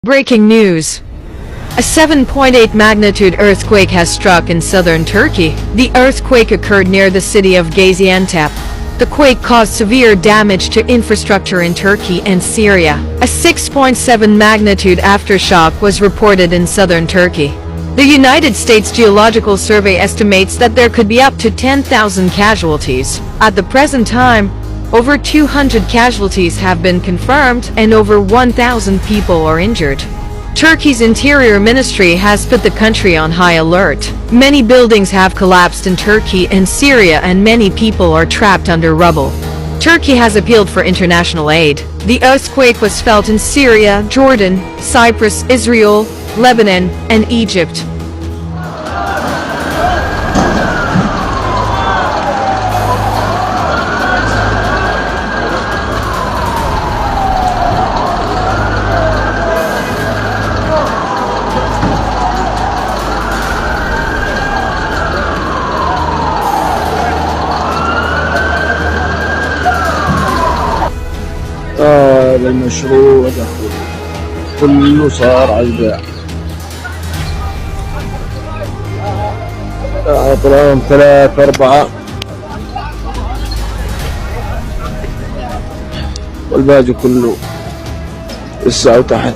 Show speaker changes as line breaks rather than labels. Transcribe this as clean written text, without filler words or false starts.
Breaking news. A 7.8 magnitude earthquake has struck in southern Turkey. The earthquake occurred near the city of Gaziantep. The quake caused severe damage to infrastructure in Turkey and Syria. A 6.7 magnitude aftershock was reported in southern Turkey. The United States Geological Survey estimates that there could be up to 10,000 casualties. At the present time, over 200 casualties have been confirmed and over 1,000 people are injured. Turkey's Interior Ministry has put the country on high alert. Many buildings have collapsed in Turkey and Syria and many people are trapped under rubble. Turkey has appealed for international aid. The earthquake was felt in Syria, Jordan, Cyprus, Israel, Lebanon, and Egypt.
هذا المشروع ده كله صار على البيع. طلعهم 3 4 والباقي كله لسه تحت.